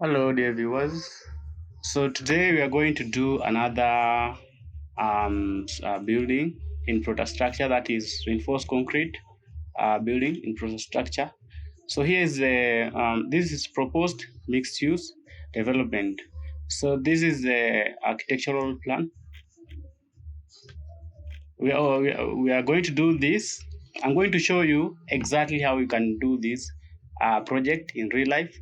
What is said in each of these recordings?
Hello, dear viewers. So today we are going to do another building in Protastructure, that is reinforced concrete building in Protastructure. So here is the this is proposed mixed use development. So this is the architectural plan. We are going to do this. I'm going to show you exactly how you can do this project in real life,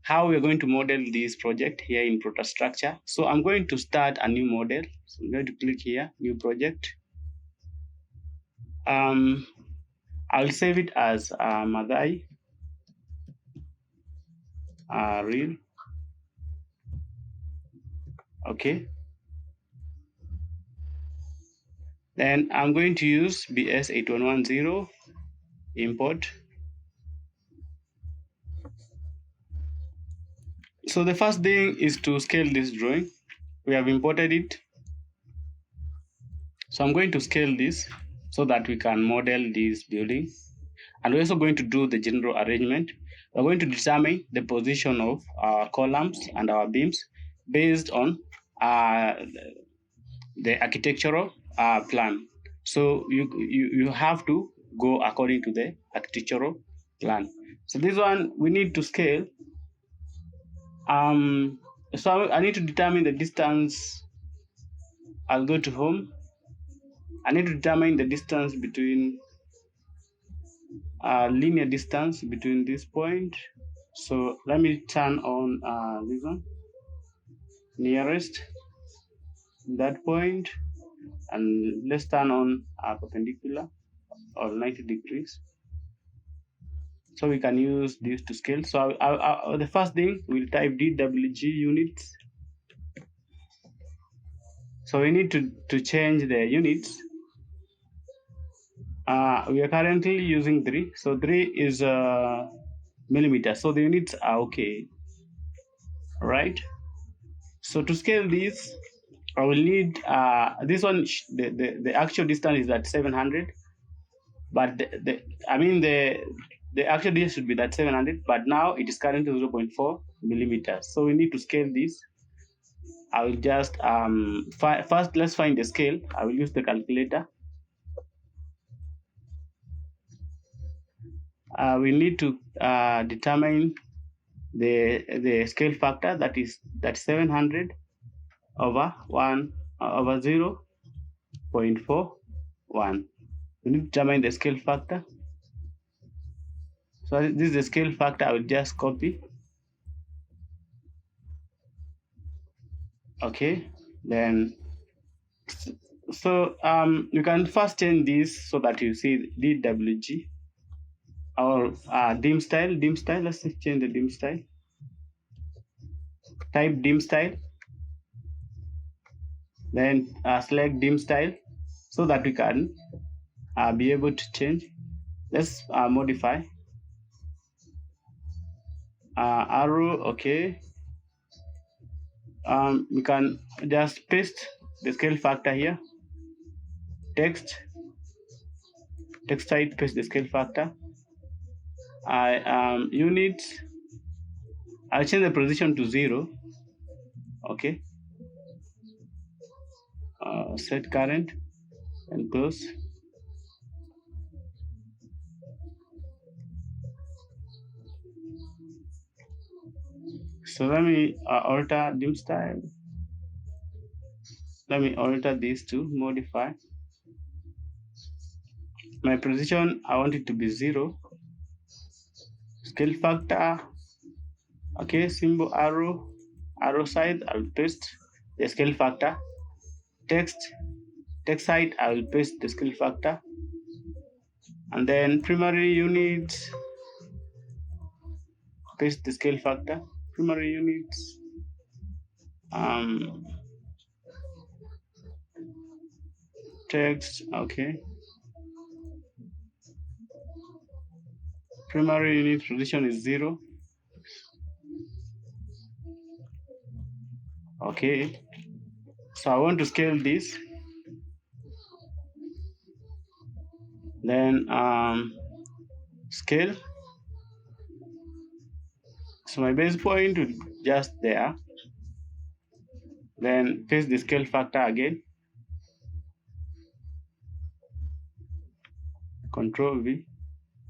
how we're going to model this project here in Protastructure. So I'm going to start a new model. So I'm going to click here, new project. Um, I'll save it as Madai real. Okay. Then I'm going to use BS8110 import. So the first thing is to scale this drawing. We have imported it. So I'm going to scale this so that we can model this building. And we're also going to do the general arrangement. We're going to determine the position of our columns and our beams based on uh, the architectural plan. So you have to go according to the architectural plan. So this one we need to scale. So I need to determine the distance. I'll go to home. I need to determine the distance between linear distance between this point. So let me turn on this one, nearest that point, and let's turn on perpendicular or 90 degrees. So we can use this to scale. So the first thing, we'll type DWG units. So we need to change the units. We are currently using 3. So 3 is millimeters. So the units are okay, right? So to scale this, I will need this one. The actual distance is at 700, but the actual distance should be that 700, but now it is currently 0.4 millimeters. So we need to scale this. I will just first let's find the scale. I will use the calculator. We need to determine the scale factor, that is 700 over 1 over 0.41. We need to determine the scale factor. So this is the scale factor. I will just copy. Okay, then so you can first change this so that you see DWG or dim style. Let's change the dim style. Type dim style, then select dim style so that we can be able to change. Let's modify arrow. Okay, we can just paste the scale factor here. Text type, paste the scale factor. Units, I'll change the position to 0. Okay, set current and close. So let me alter dim style. Let me alter this to modify. My position, I want it to be 0. Scale factor. Okay, symbol arrow side, I will paste the scale factor. Text side, I will paste the scale factor. And then primary units, paste the scale factor. Primary units. Text, okay. Primary unit position is 0. Okay, so I want to scale this. Then scale. So my base point just there. Then paste the scale factor again. Control V,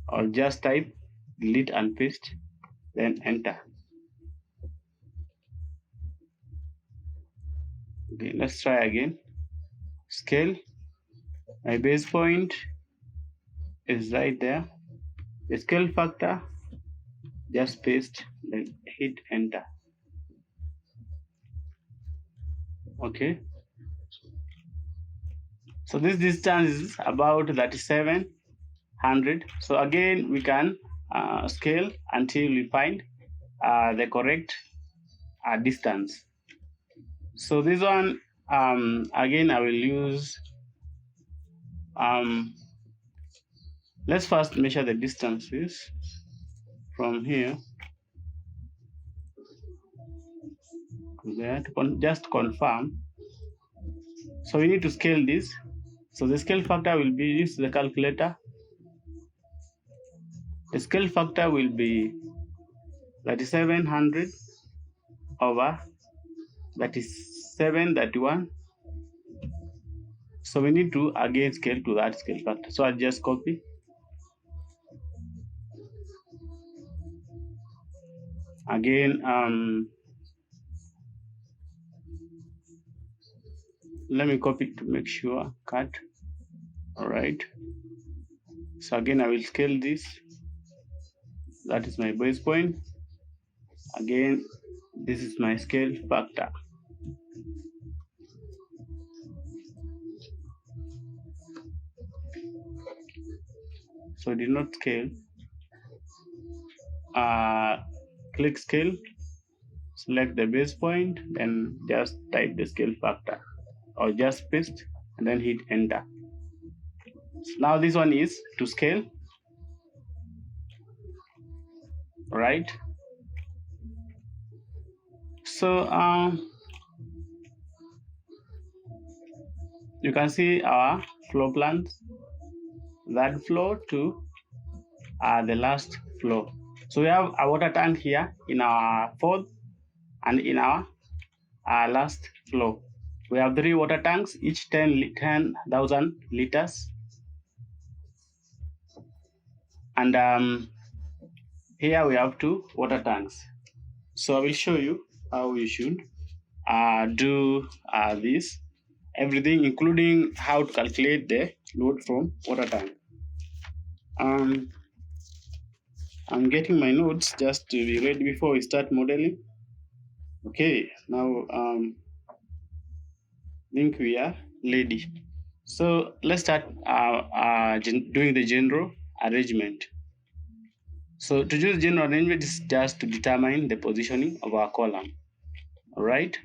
or just type delete and paste, then enter. Okay, let's try again. Scale. My base point is right there. The scale factor, just paste, then hit enter. Okay. So this distance is about 3700. So again, we can scale until we find the correct distance. So this one, again, I will use, let's first measure the distances from here to there to just confirm. So we need to scale this. So the scale factor will be, use the calculator. The scale factor will be 3700 over 3731. So we need to again scale to that scale factor. So I'll just copy. Again, let me copy to make sure, cut. All right. So again, I will scale this. That is my base point. Again, this is my scale factor. So did not scale. Click scale, select the base point, then just type the scale factor, or just paste and then hit enter. So now this one is to scale, right? So you can see our floor plans, that floor to the last floor. So we have a water tank here in our fourth and in our last floor. We have 3 water tanks, each 10,000 liters. And here we have 2 water tanks. So I will show you how you should do this, everything, including how to calculate the load from water tank. I'm getting my notes just to be ready before we start modeling. Okay, now think we are ready. So let's start doing the general arrangement. So to do the general arrangement is just to determine the positioning of our column. All right.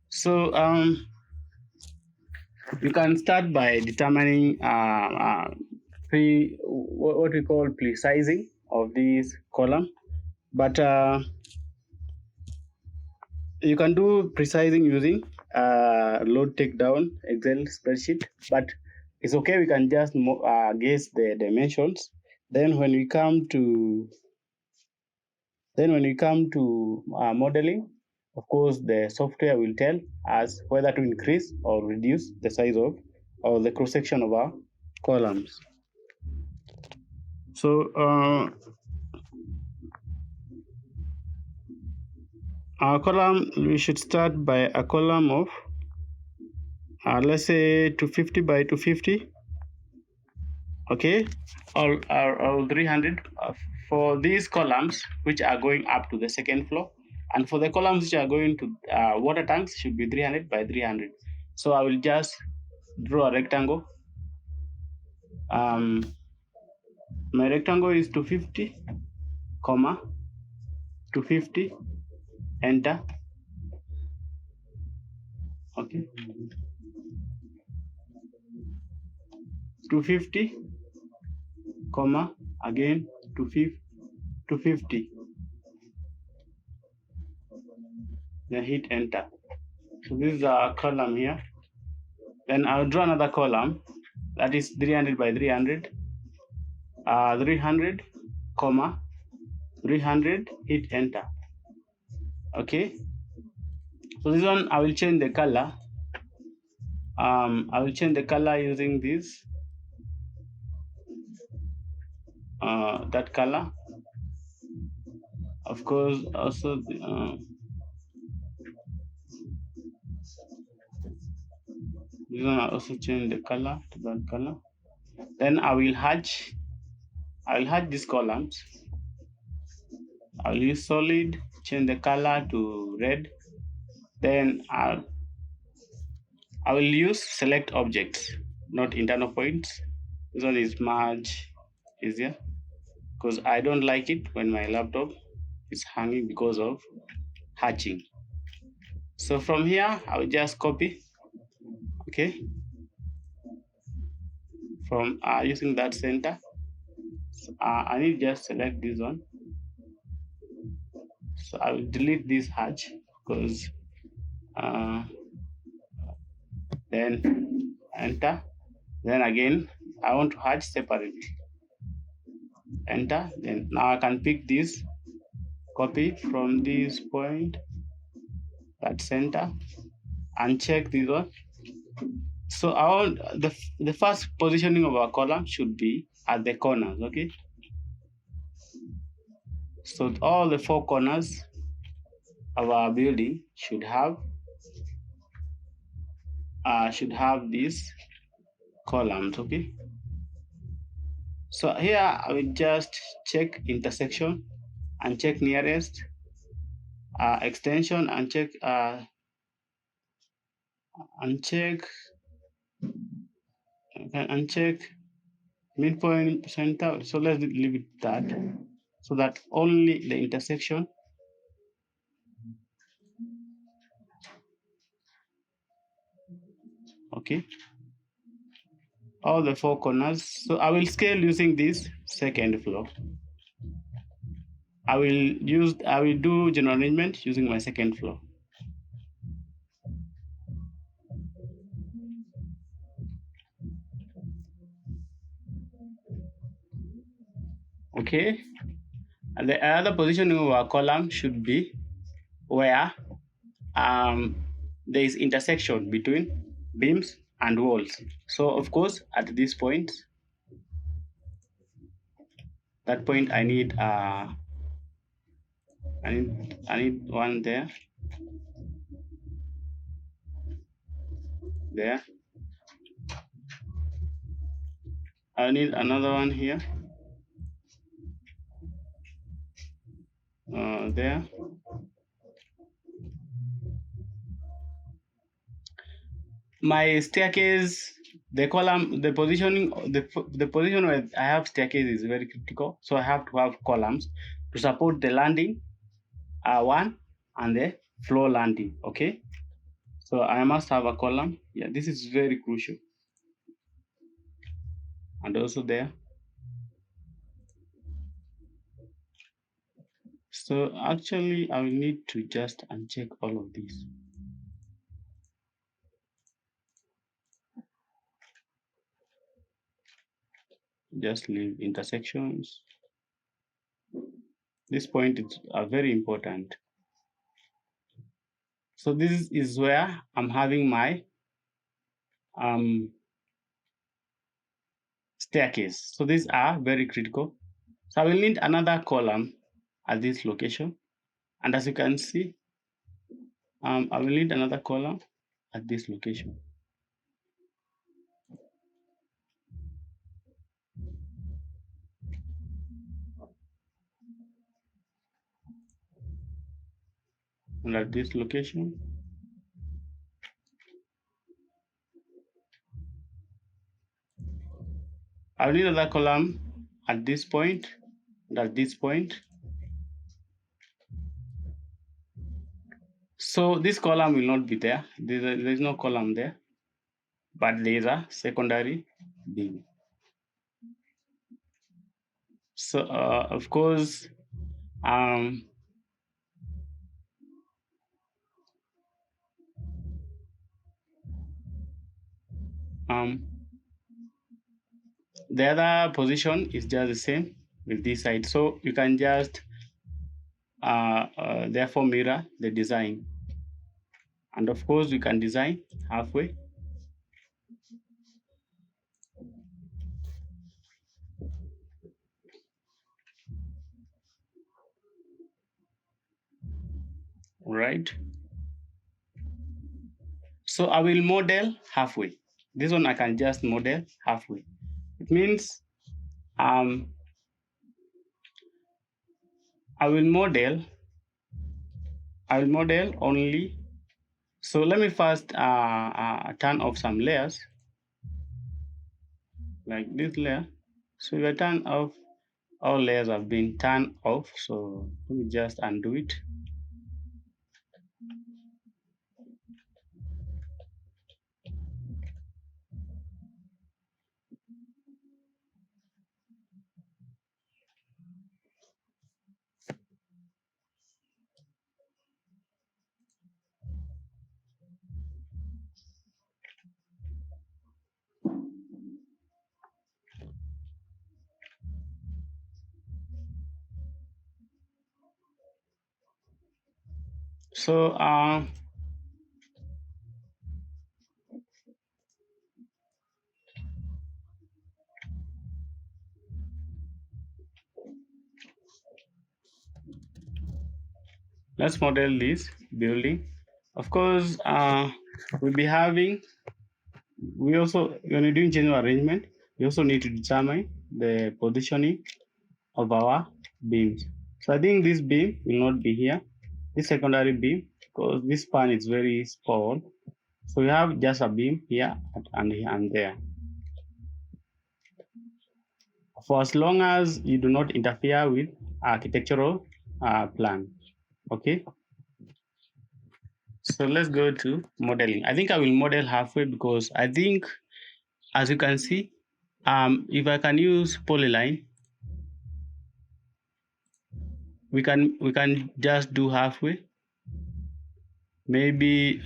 So you can start by determining what we call pre-sizing of this column, but you can do pre-sizing using load takedown Excel spreadsheet, but it's okay. We can just guess the dimensions. Then when we come to modeling, of course, the software will tell us whether to increase or reduce the size of or the cross section of our columns. So our column, we should start by a column of let's say 250 by 250. Okay, or 300 for these columns which are going up to the second floor, and for the columns which are going to water tanks should be 300 by 300. So I will just draw a rectangle. My rectangle is 250, 250, enter. Okay, 250, again 250, then hit enter. So this is a column here. Then I'll draw another column that is 300 by 300, 300, 300, hit enter. Okay, so this one I will change the color. I will change the color using this that color. Of course, also this one I also change the color to that color. Then I will hatch. I will hatch these columns. I will use solid, change the color to red. Then I will use select objects, not internal points. This one is much easier because I don't like it when my laptop is hanging because of hatching. So from here, I will just copy, okay, from using that center. So, I need just select this one. So I will delete this hatch because then enter. Then again, I want to hatch separately. Enter. Then now I can pick this, copy from this point, that center, and check this one. So I want the first positioning of our column should be at the corners, okay? So all the four corners of our building should have these columns, okay? So here I will just check intersection and check nearest extension and check uncheck midpoint center. So let's leave it that, so that only the intersection okay, all the four corners. So I will scale using this second floor. I will do general arrangement using my second floor. Okay, and the other positioning of our column should be where there is intersection between beams and walls. So of course at this point, that point I need I need one there, there. I need another one here, there. My staircase, the column, the positioning, the position where I have staircase is very critical. So I have to have columns to support the landing, one, and the floor landing. Okay. So I must have a column. Yeah, this is very crucial. And also there. So actually, I will need to just uncheck all of these. Just leave intersections. This point is very important. So this is where I'm having my staircase. So these are very critical. So I will need another column at this location. And as you can see, I will need another column at this location. And at this location. I will need another column at this point and at this point. So this column will not be there. There is no column there, but there is a secondary beam. So of course, the other position is just the same with this side. So you can just therefore mirror the design. And of course, we can design halfway. Right. So I will model halfway. This one I can just model halfway. It means um, I will model. I will model only. So let me first turn off some layers, like this layer. So if I turn off, all layers have been turned off. So let me just undo it. So let's model this building. Of course, we'll be having. We also, when you're doing general arrangement, we also need to determine the positioning of our beams. So I think this beam will not be here, this secondary beam, because this span is very small. So we have just a beam here and there. For as long as you do not interfere with architectural plan. Okay. So let's go to modeling. I think I will model halfway because I think, as you can see, if I can use polyline, we can just do halfway. Maybe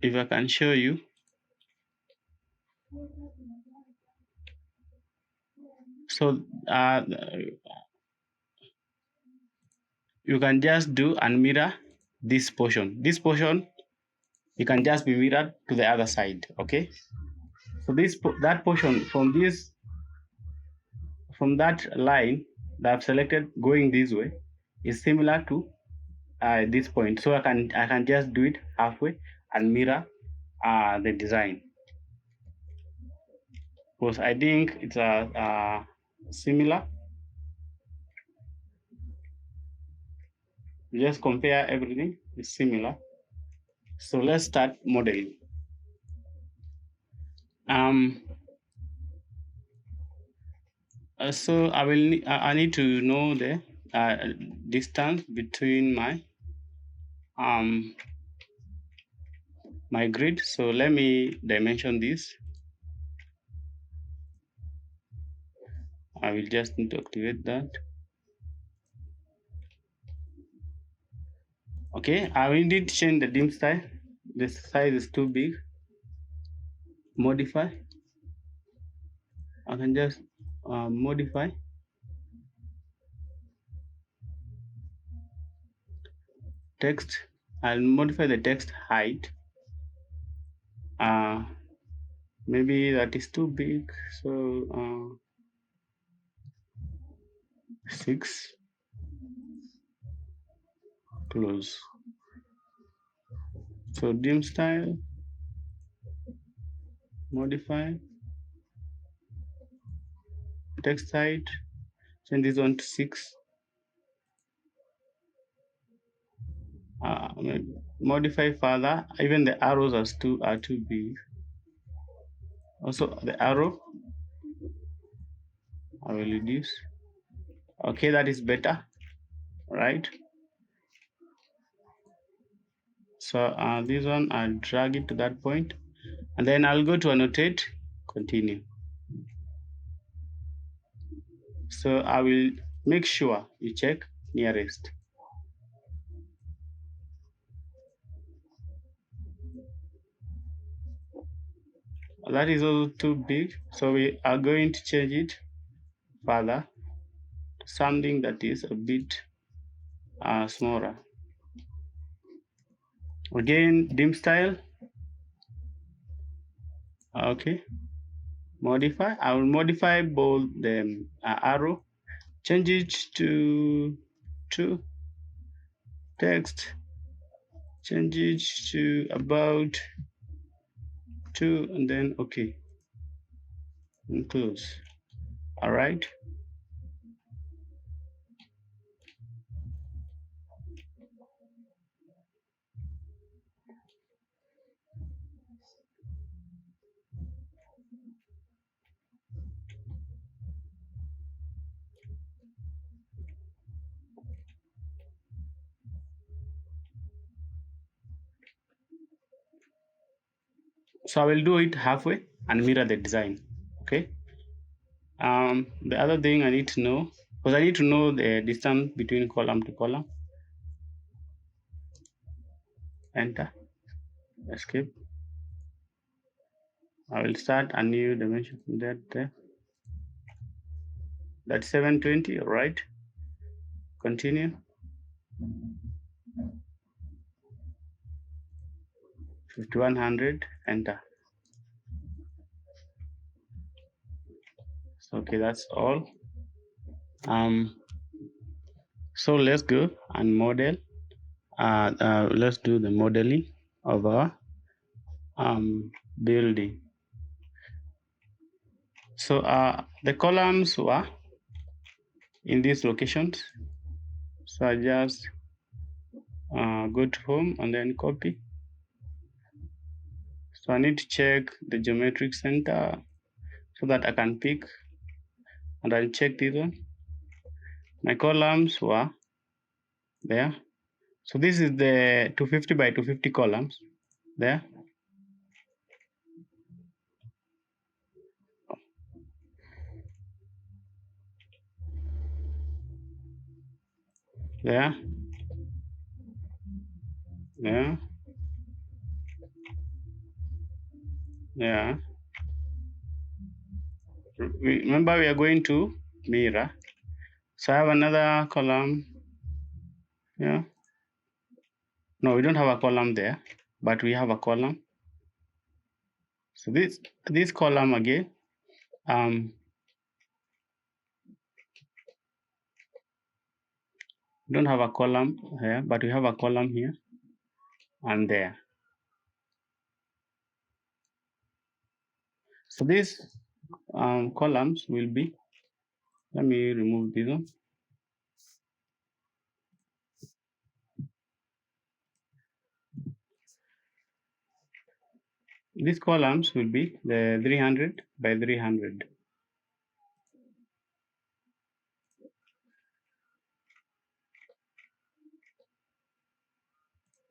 if I can show you. So you can just do and mirror this portion. This portion, you can just be mirrored to the other side. Okay. So that portion from that line that I've selected going this way is similar to this point. So I can just do it halfway and mirror the design, because I think it's similar. Just compare everything, it's similar. So let's start modeling. So I need to know the distance between my grid. So let me dimension this. I will just need to activate that. Okay, I will need to change the dim style. The size is too big. Modify. I can just modify. Text. I'll modify the text height. Maybe that is too big. So 6. Close. So dim style. Modify. Text height. Change this one to 6. Modify further. Even the arrows are too big. Also the arrow, I will reduce. Okay, that is better, right? So this one I'll drag it to that point, and then I'll go to annotate, continue. So I will make sure you check nearest. That is also too big, so we are going to change it further to something that is a bit smaller. Again, dim style. Okay, modify. I will modify both the arrow. Change it to text. Change it to about 2, and then okay, and close. All right. So I will do it halfway and mirror the design. Okay. The other thing I need to know, because I need to know the distance between column to column. Enter, escape. I will start a new dimension from there. That's 720, all right. Continue. 5100, enter. So, okay, that's all. So let's go and model. Let's do the modeling of our building. So the columns were in these locations. So I just go to home and then copy. So I need to check the geometric center so that I can pick, and I'll check this one. My columns were there. So this is the 250 by 250 columns there. There. Yeah. Yeah. Remember, we are going to mirror. So I have another column. Yeah. No, we don't have a column there, but we have a column. So this column again, we don't have a column here, but we have a column here and there. So these columns will be, let me remove this one. These columns will be the 300 by 300.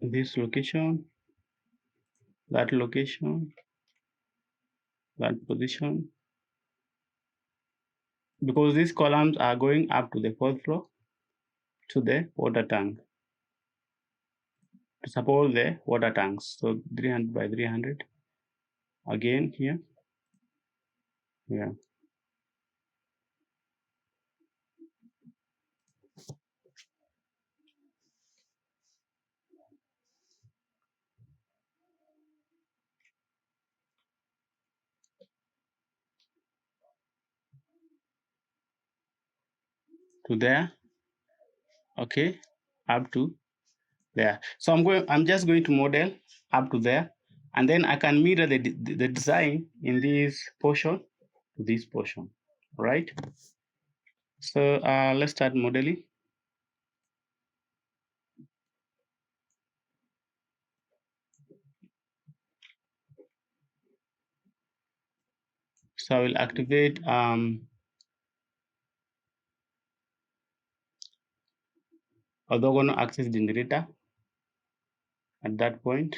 This location, that location, that position, because these columns are going up to the fourth floor to the water tank to support the water tanks. So 300 by 300 again here. Yeah. To there. Okay. Up to there. So I'm just going to model up to there, and then I can mirror the design in this portion to this portion, right? So let's start modeling. So I will activate orthogonal axis generator at that point.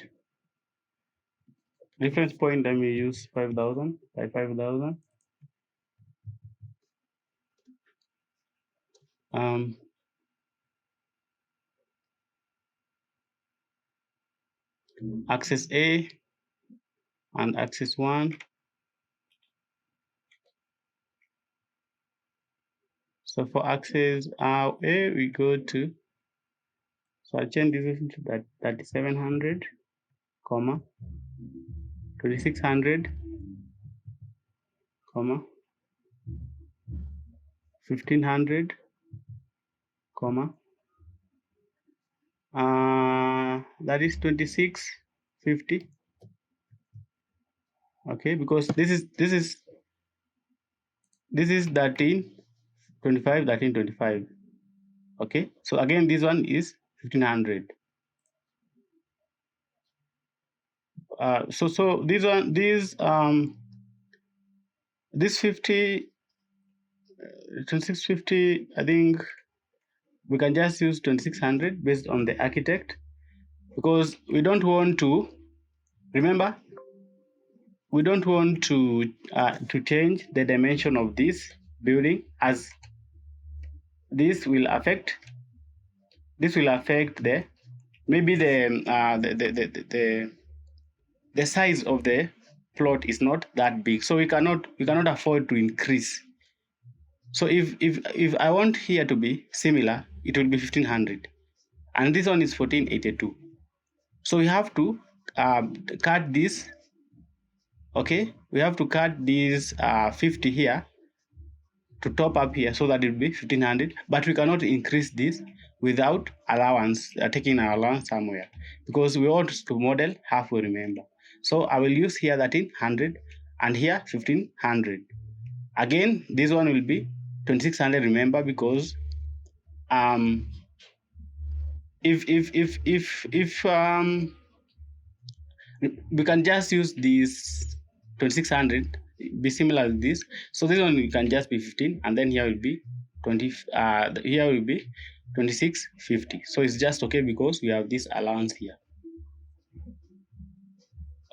Reference point, let me use 5,000 by 5,000. Axis A and axis 1. So for axis A, we go to So I'll change this into that 3700, comma 2600, comma 1500, comma that is 2650. Okay, because this is 13 25 13 25. Okay, so again this one is 1500. So this 50 2650, I think we can just use 2600 based on the architect, because we don't want to, remember, we don't want to change the dimension of this building, as this will affect the, maybe the size of the plot is not that big, so we cannot afford to increase. So if I want here to be similar, it will be 1500, and this one is 1482. So we have to cut this. Okay, we have to cut this 50 here to top up here, so that it will be 1500. But we cannot increase this without allowance, taking our allowance somewhere, because we want to model half, we remember. So I will use here 1300 and here 1500. Again, this one will be 2600, remember, because if we can just use this 2600 be similar to this, so this one can just be 15, and then here will be 20, here will be 2650. So it's just okay because we have this allowance here,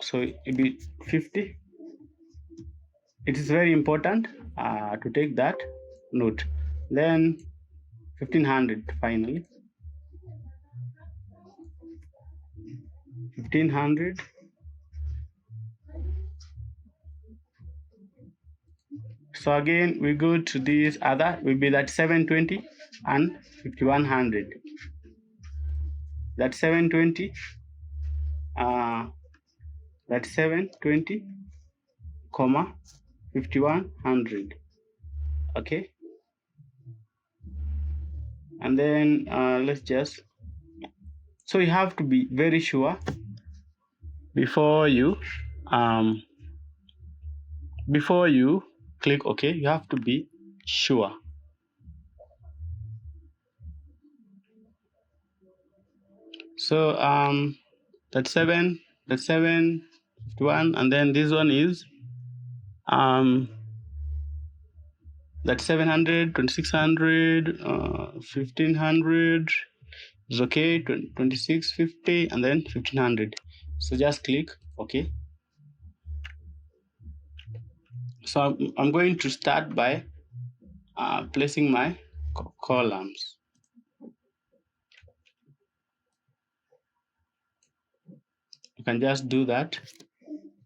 so it will be 50. It is very important to take that note. Then 1500, finally 1500. So again we go to this other, will be that 720 and 5100. That 720, that 720, comma 5100. Okay, and then let's just, so you have to be very sure before you click OK. You have to be sure. So that's 751, and then this one is that 700, 2600, 1500 is okay, 2650, and then 1500. So just click OK. So I'm going to start by placing my columns. You can just do that,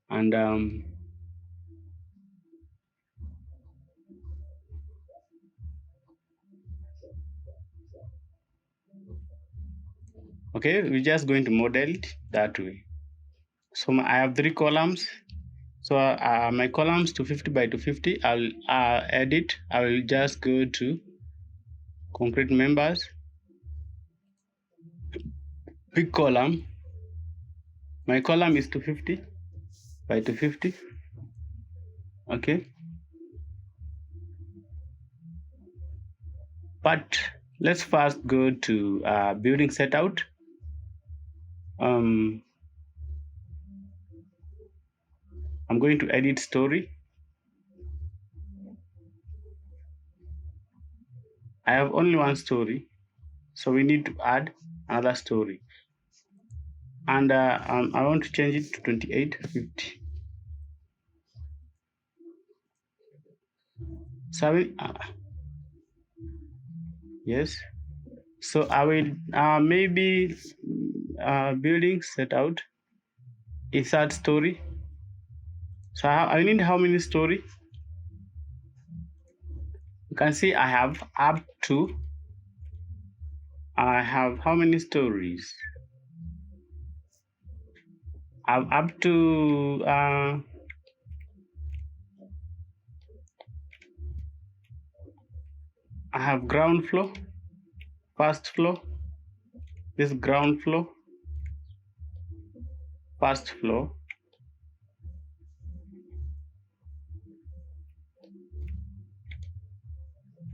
and okay, we're just going to model it that way. So I have 3 columns. So my columns 250 by 250, I'll edit. I will just go to concrete members, big column. My column is 250 by 250. Okay, but let's first go to building setout. I'm going to edit story. I have only one story, so we need to add another story, and I want to change it to 2850. So I will, yes. So I will maybe building setout a third story. So I need how many story? You can see I have up to I have how many stories? I have up to I have ground floor, first floor, this ground floor, first floor,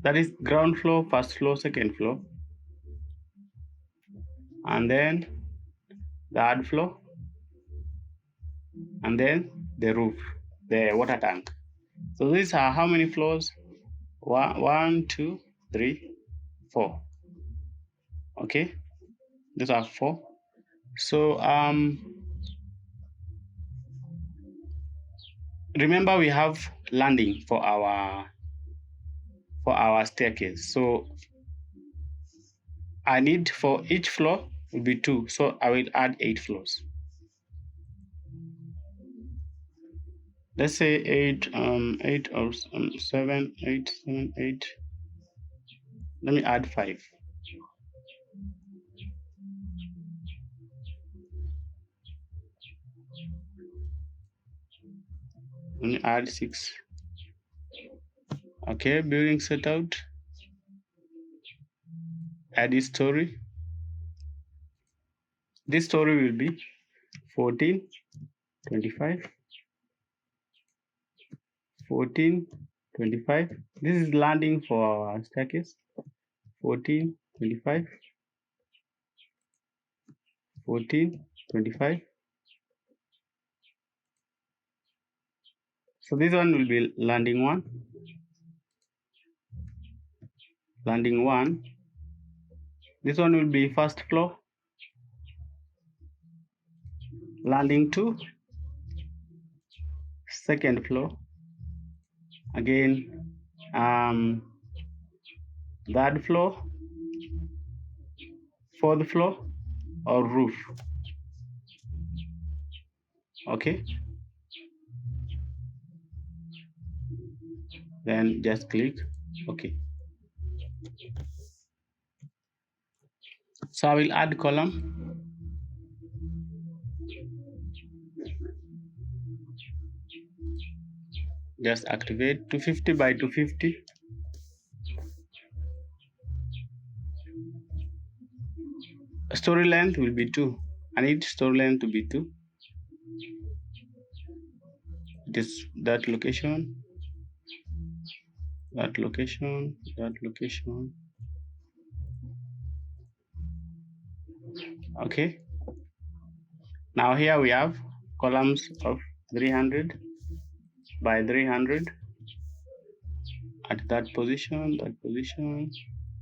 that is ground floor, first floor, second floor, and then third floor, and then the roof, the water tank. So these are how many floors? One, two, three, four. Okay, these are four. So remember we have landing for our staircase. So I need for each floor will be 2. So I will add 8 floors. Let's say 8, 8 or 7, 8, 7, 8. Let me add 5. Let me add 6. Okay, building set out. Add this story. This story will be 14, 25, 14, 25. This is landing for our staircase. 14, 25, 14, 25. So this one will be landing 1. Landing 1. This one will be first floor. Landing 2. Second floor. Again, third floor, fourth floor, or roof. Okay. Then just click OK. So I will add column. Just activate 250 by 250. Story length will be 2. I need story length to be 2. This that location, that location, that location. Okay. Now here we have columns of 300 by 300 at that position,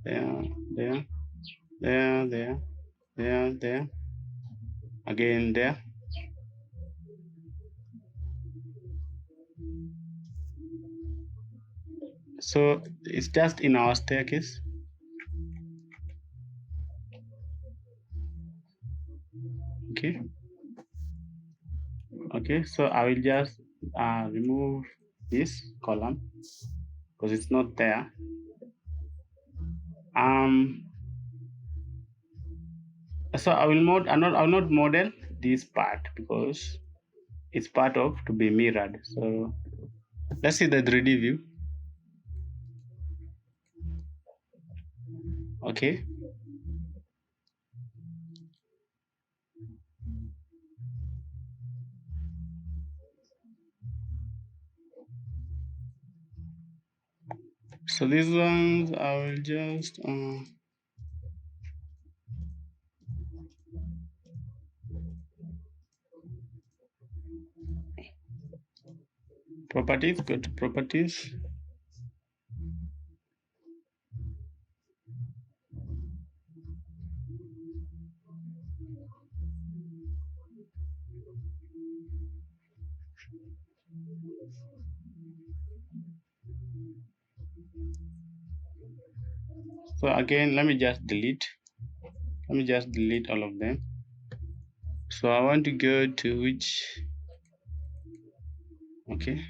there, there, there, there, there, there, again there. So it's just in our staircase. Okay. Okay, so I will just remove this column because it's not there. So I will not model this part because it's part of to be mirrored. So let's see the 3D view. Okay. So these ones I will just properties, go to properties. So again, let me just delete all of them. So I want to go to which, okay,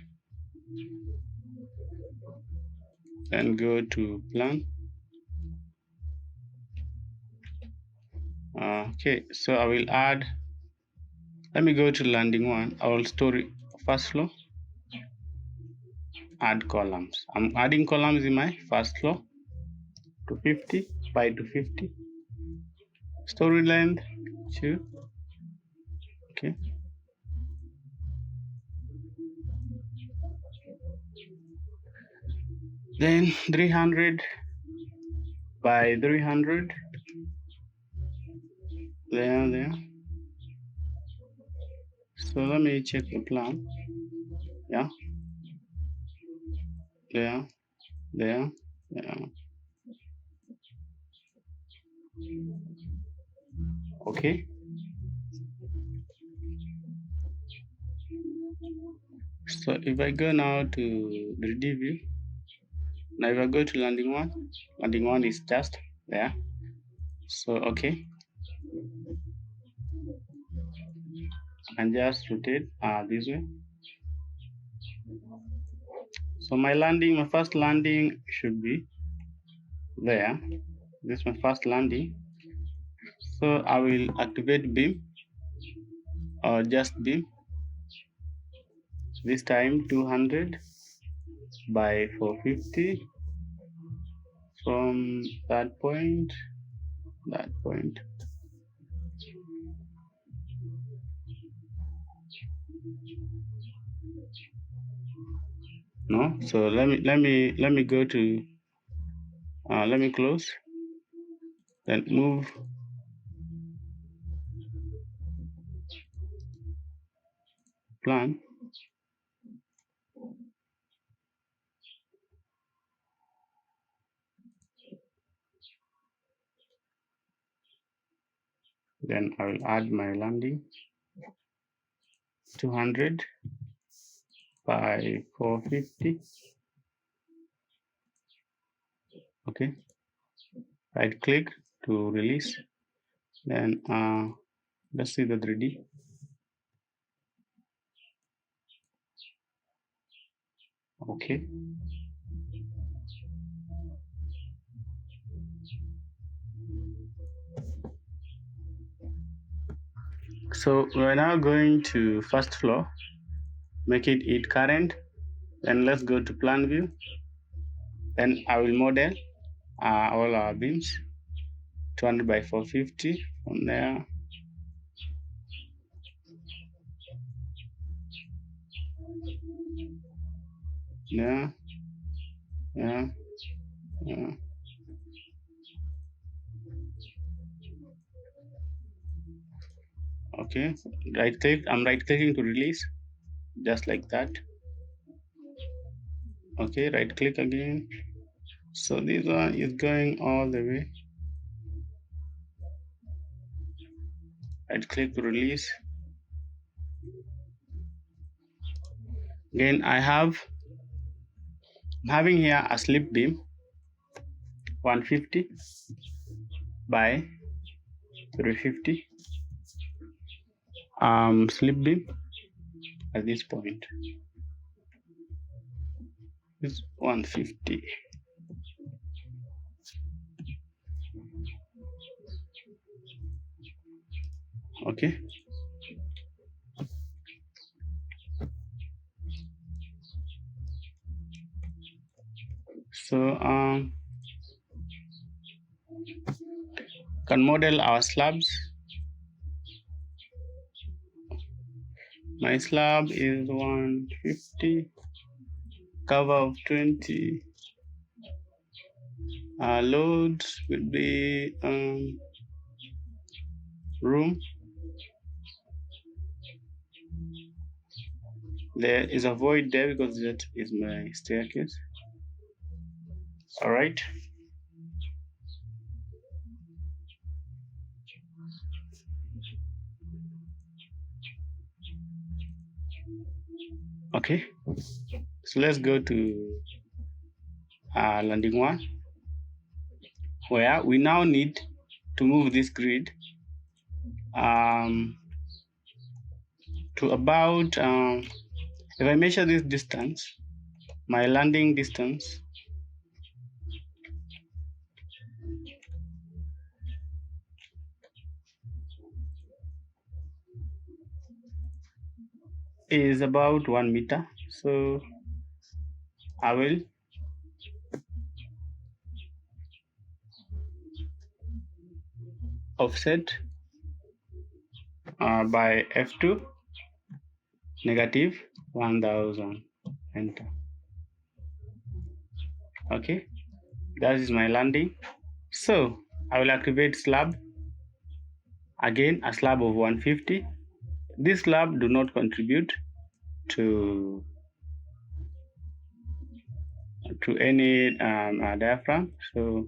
then go to plan, Okay, so I will add, let me go to landing one. I will store it first floor, add columns. I'm adding columns in my first floor to 50 by 250. Story length 2. Okay. Then 300 by 300. There. So let me check the plan. Yeah. There. Okay. So if I go now to the 3D view, now if I go to landing one is just there. So okay, I can just rotate this way. So my first landing should be there. This is my first landing. So I will activate beam or just beam. This time 200 by 450 from that point. No, so let me go to let me close, then move plan. Then I will add my landing 200 by 450. Okay, right click to release. Then let's see the 3D. Okay. So we're now going to first floor, make it current. Then let's go to plan view. Then I will model all our beams, 200 by 450 from there. Yeah. Okay, right click. I'm right clicking to release, just like that. Okay, right click again. So this one is going all the way. Right click to release. Again, I'm having here a slip beam 150 by 350 slip beam at this point. It's 150. Okay. So can model our slabs. My slab is 150, cover of 20. Load would be room. There is a void there because that is my staircase. All right. Okay. So let's go to landing one, where we now need to move this grid to about, if I measure this distance, my landing distance, is about 1 meter. So I will offset by F2 negative 1000. Enter. Okay, that is my landing. So I will activate slab. Again, a slab of 150. This slab do not contribute to any diaphragm. So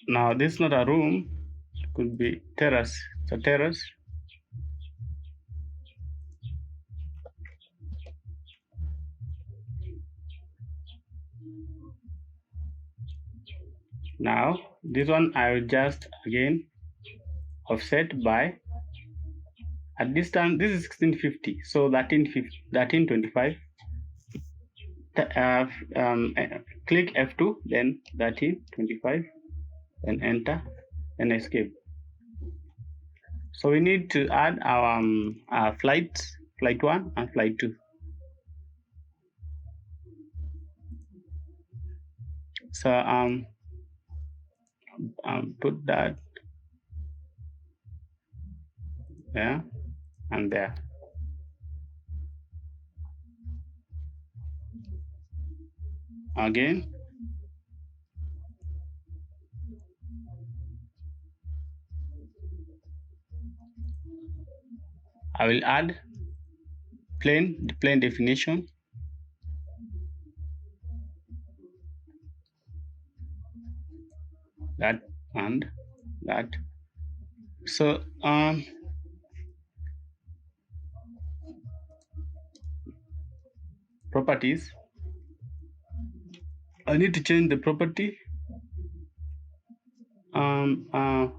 now this is not a room, it could be terrace. It's a terrace. Now this one I will just again offset by, at this time this is 1650, so 1325. Click F2, then 1325, then enter, and escape. So we need to add our flights, flight 1 and flight 2. So put that there and there. Again, I will add plane definition. That and that. So properties. I need to change the property. So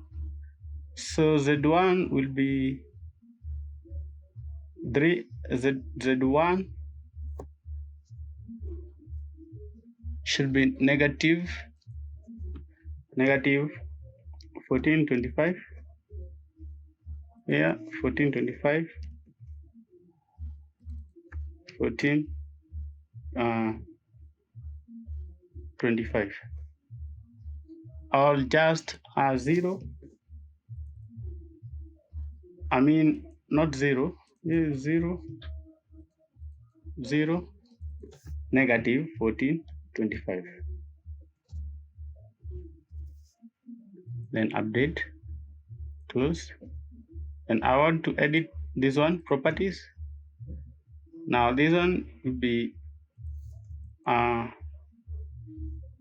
Z1 will be 3. Z1 should be negative 1425. Yeah, 1425. 1425. Or just 0. I mean not 0. 0 0 negative 1425. Then update, close. And I want to edit this one, properties. Now this one will be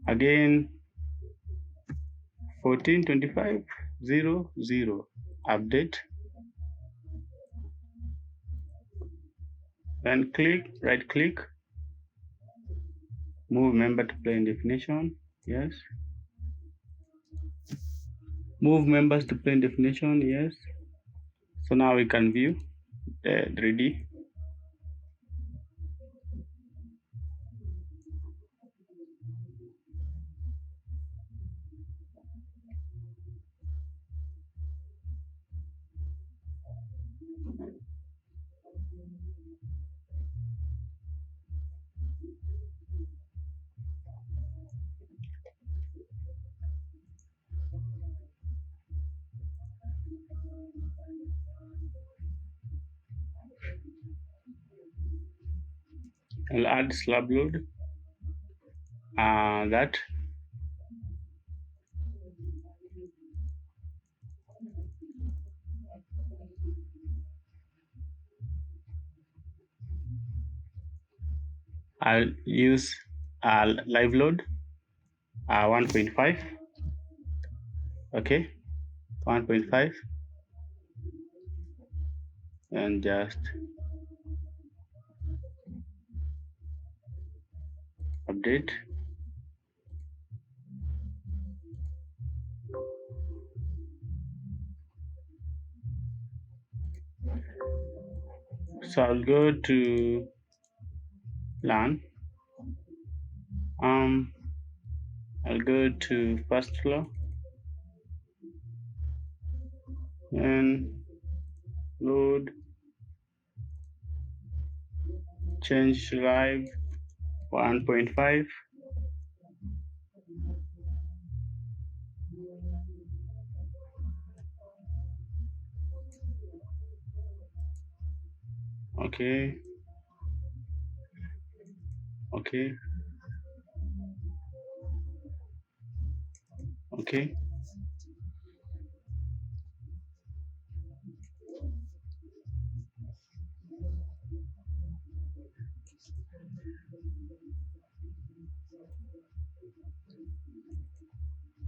again 1425 0 0. Update. Then right click, move member to plane definition. Yes. Move members to plane definition. Yes. So now we can view the 3D. I'll add slab load. That I'll use live load 1.5. Okay, 1.5, and just update. So I'll go to LAN. I'll go to first floor and load change live 1.5. Okay, okay, okay.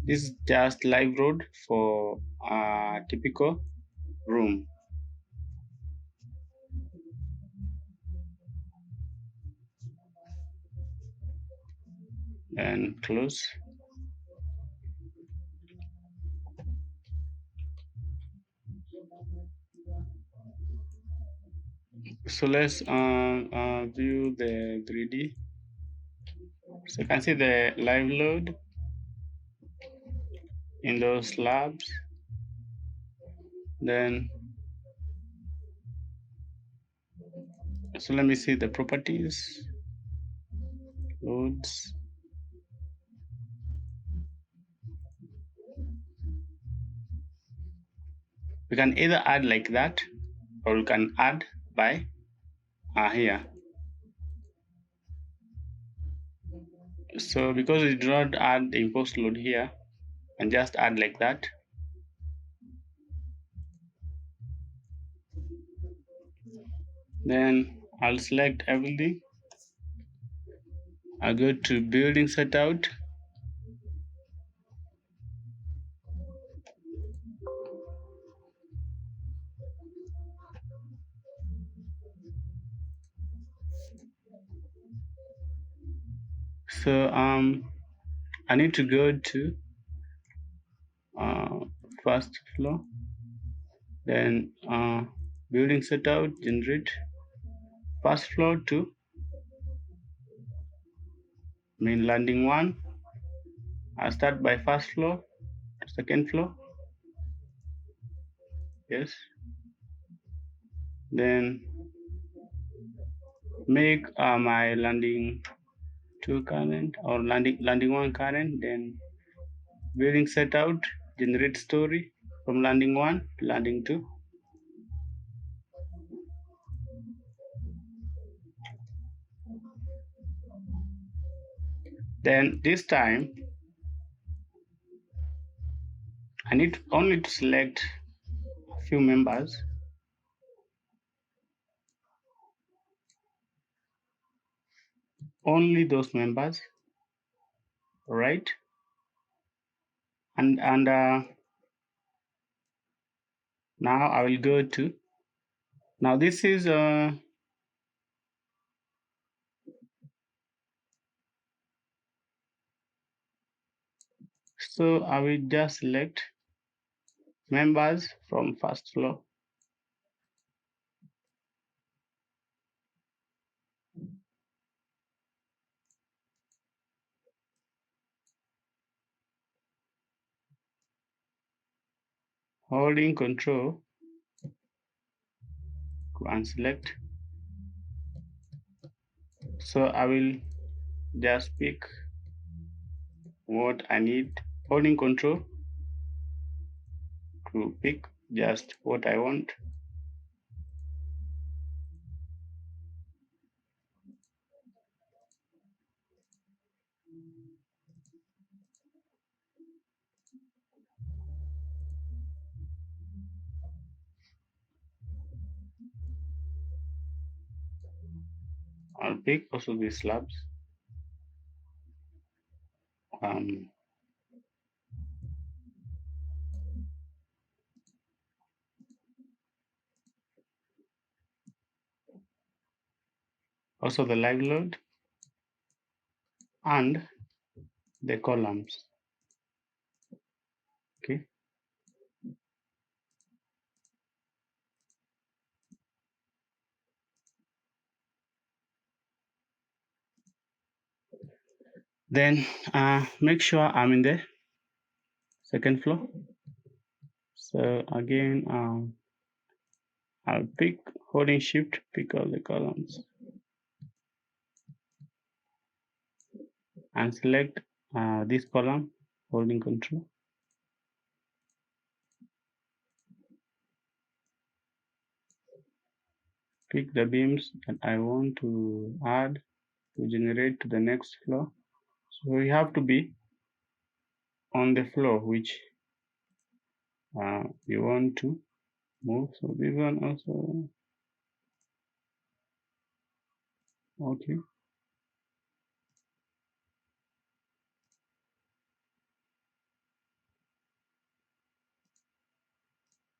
This is just live road for a typical room. And close. So let's view the 3D. So you can see the live load in those slabs. Then, so let me see the properties, loads. We can either add like that, or we can add by here. So because we do not add the impost load here, and just add like that. Then I'll select everything. I'll go to building setout. So I need to go to first floor, then building setout, generate first floor to main landing 1. I start by first floor to second floor. Yes. Then make my landing 2 current or landing 1 current. Then building setout, generate story from landing 1 to landing 2. Then this time I need only to select a few members. Only those members, right? And now I will go to, now this is so I will just select members from first floor. Holding control and select. So I will just pick what I need. Holding control to pick just what I want. I'll pick also these slabs. Also the live load and the columns. Okay. Then make sure I'm in the second floor. So again, I'll pick, holding shift, pick all the columns. and select this column, holding control. Pick the beams that I want to add to generate to the next floor. So we have to be on the floor which you want to move. So this one also, okay.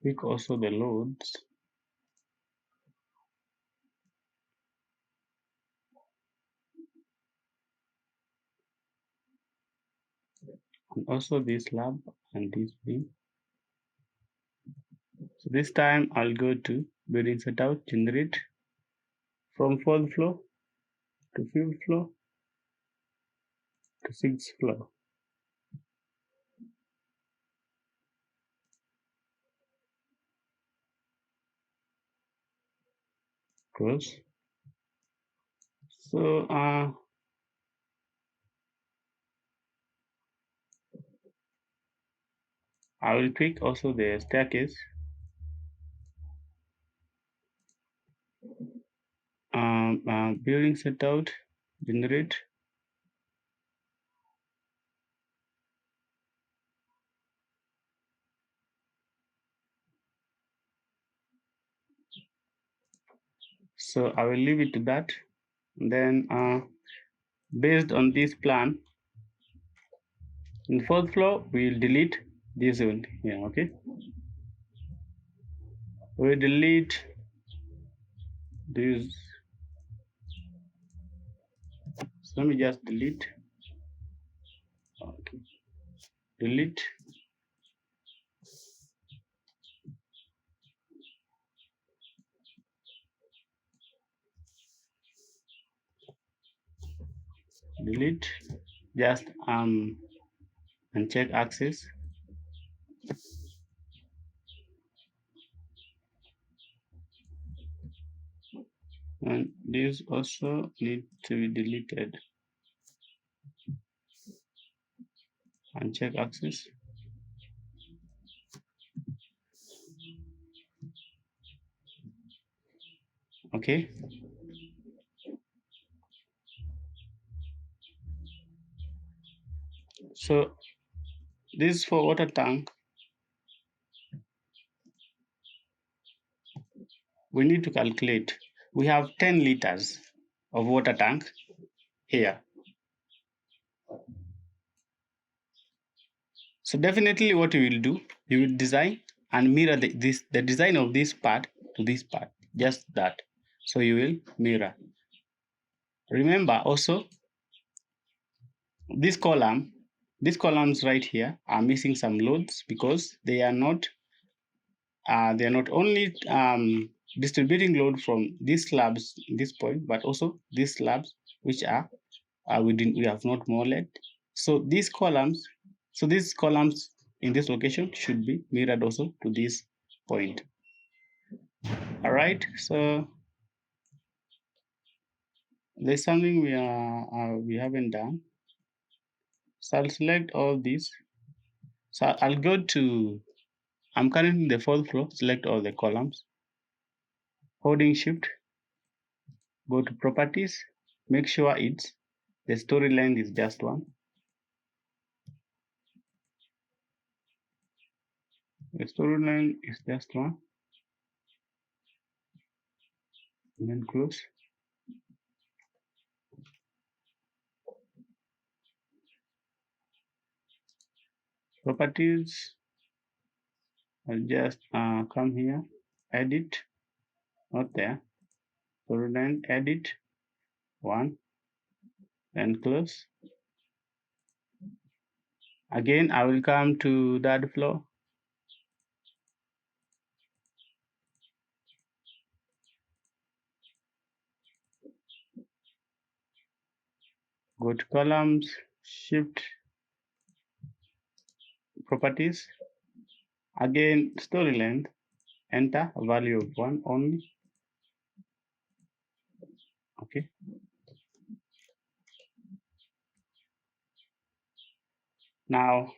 Pick also the loads. And also this slab and this beam. So this time I'll go to building setup, generate from 4th floor to 5th floor to 6th floor. Close. So I will pick also the staircase. Building setup, generate. So I will leave it to that. Then based on this plan, in 4th floor we'll delete this one here. Okay, we'll delete this. So let me just delete. Okay, delete. Delete. Just uncheck access. And this also need to be deleted. Uncheck access. Okay. So this for water tank. We need to calculate. We have 10 liters of water tank here. So definitely what you will do, you will design and mirror the design of this part to this part, just that. So you will mirror. Remember also this column, these columns right here are missing some loads because they are not only distributing load from these slabs this point, but also these slabs which are we have not molded. So these columns, in this location should be mirrored also to this point. All right. So there's something we haven't done. So I'll select all these. So I'll go to. I'm currently in the 4th floor. Select all the columns. Holding Shift. Go to Properties. Make sure it's the story length is just 1. The story length is just 1. And then close. Properties. I'll just come here, edit, not there. Story length, edit 1, then close. Again, I will come to that floor. Go to columns, shift, properties. Again, story length, enter a value of 1 only. Okay. Now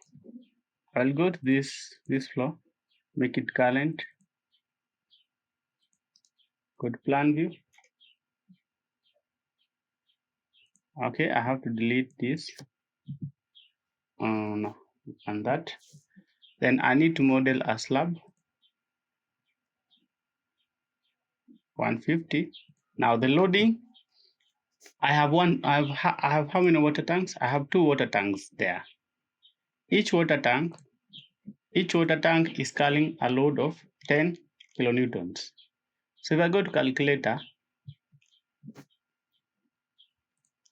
I'll go to this flow, make it current, go to plan view. Okay, I have to delete this and that. Then I need to model a slab 150. Now the loading, I have how many water tanks? I have 2 water tanks there. Each water tank is carrying a load of 10 kilonewtons. So if I go to calculator,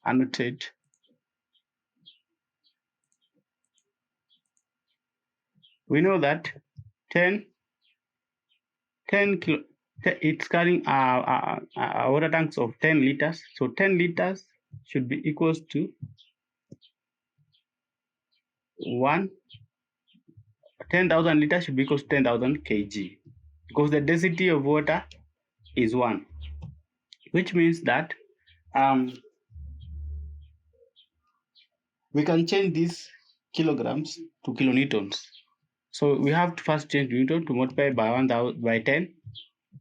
annotate, we know that 10 kilo, it's carrying water tanks of 10 liters. So 10 liters should be equals to 10,000 liters should be equals to 10,000 kg, because the density of water is 1, which means that we can change these kilograms to kilonewtons. So we have to first change newton to multiply by 1,000 by 10.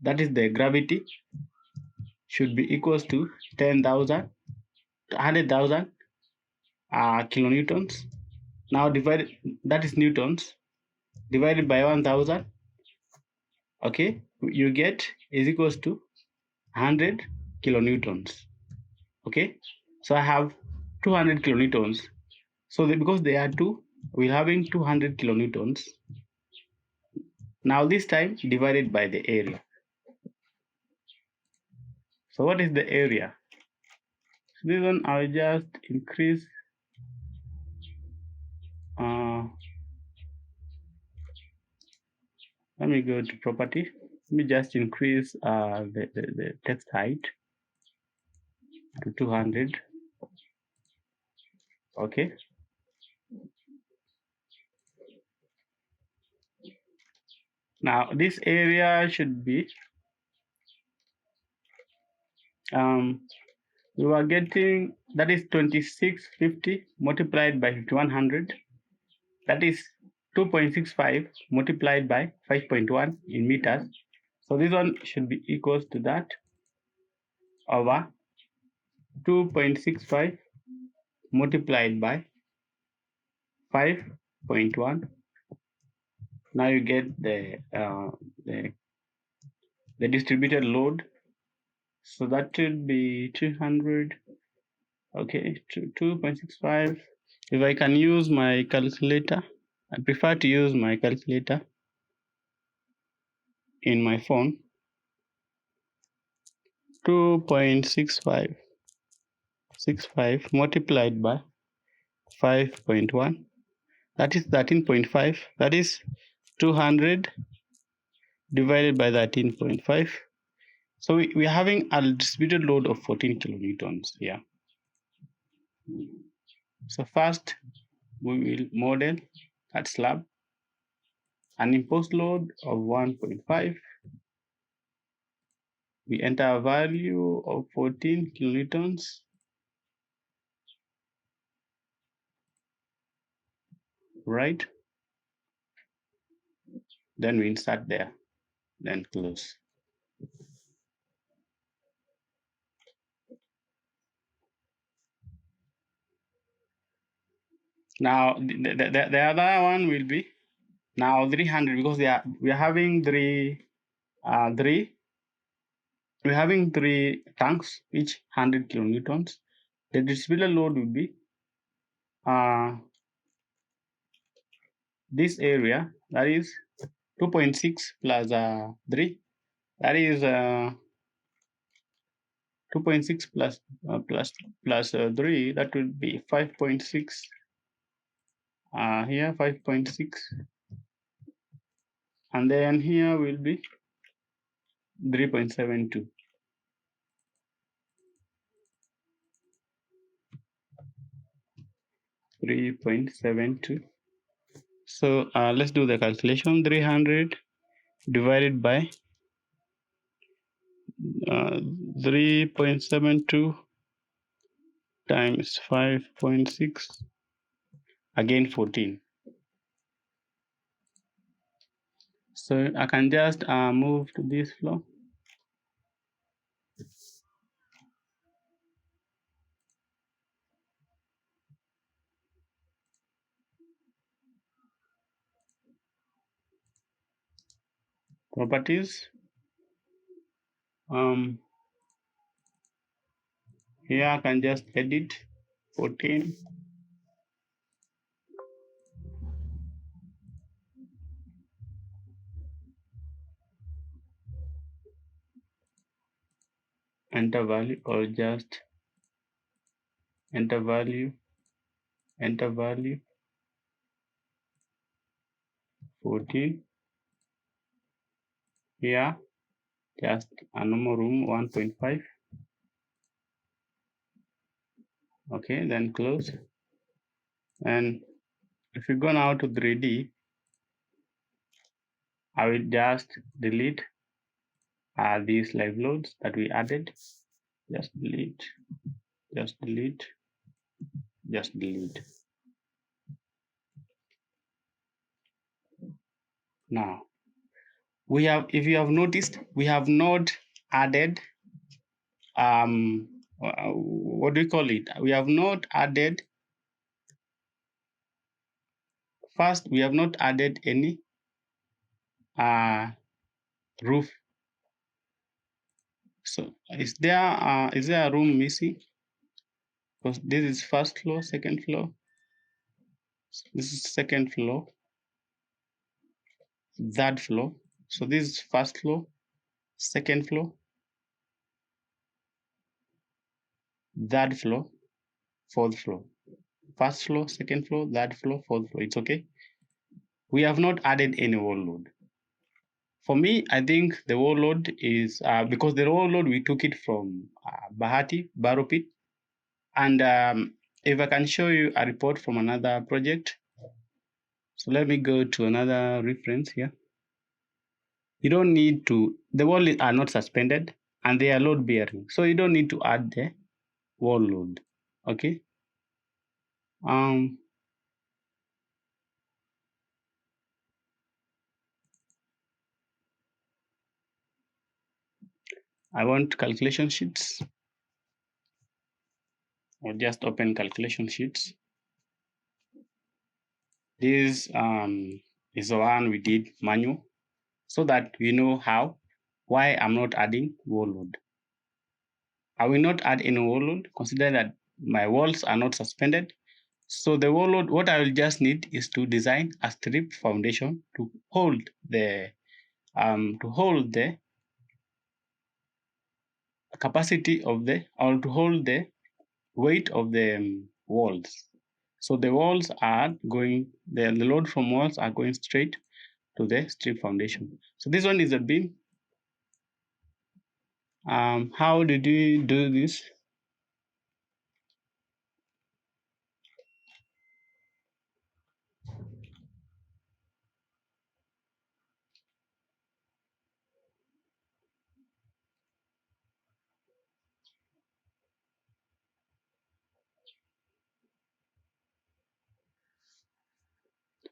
That is the gravity should be equals to 10,000, 100,000 kilonewtons. Now divided, that is newtons, divided by 1,000. Okay, you get is equals to 100 kilonewtons. Okay, so I have 200 kilonewtons. So because they are two, we're having 200 kilonewtons. Now this time divided by the area. So what is the area? So this one I'll just increase let me go to property. Let me just increase the text height to 200. Okay. Now this area should be we were getting, that is 2650 multiplied by 5100. That is 2.65 multiplied by 5.1 in meters. So this one should be equals to that over 2.65 multiplied by 5.1. Now you get the distributed load. So that should be 200. Okay, 2.65. If I can use my calculator, I prefer to use my calculator in my phone. 2.65 multiplied by 5.1, that is 13.5. That is 200 divided by 13.5. So we are having a distributed load of 14 kilonewtons here. So first we will model that slab, an imposed load of 1.5. We enter a value of 14 kilonewtons. Right? Then we insert there, then close. Now the other one will be now 300, because we are having we're having three tanks, each 100 kilonewtons. The distributed load will be this area, that is 2.6 plus 3, that is 2.6 plus 3, that will be 5.6. Here 5.6, and then here will be 3.72. So let's do the calculation. 300 divided by 3.72 times 5.6, again 14. So I can just move to this floor. Properties. Here I can just edit 14. Enter value, or just enter value, 14. Here just a normal room 1.5. Okay, then close. And if you go now to 3D, I will just delete these live loads that we added. Just delete, just delete, just delete. Now we have, if you have noticed, we have not added what do we call it? We have not added, first we have not added any roof. So is there a room missing? Because this is first floor, second floor. This is second floor, third floor. So this is first floor, second floor, third floor, fourth floor. First floor, second floor, third floor, fourth floor. It's okay. We have not added any wall load. For me, I think the wall load is because the wall load we took it from Bahati Barrow Pit, and if I can show you a report from another project. So let me go to another reference here. You don't need to, the walls are not suspended and they are load bearing. So you don't need to add the wall load. Okay. I want calculation sheets. I'll just open calculation sheets. This is the one we did manual, so that we know why I'm not adding wall load. I will not add any wall load, consider that my walls are not suspended. So the wall load, what I will just need is to design a strip foundation to hold the capacity of or to hold the weight of the walls. So the walls are going, the load from walls are going straight to the strip foundation. So this one is a beam. How did we do this?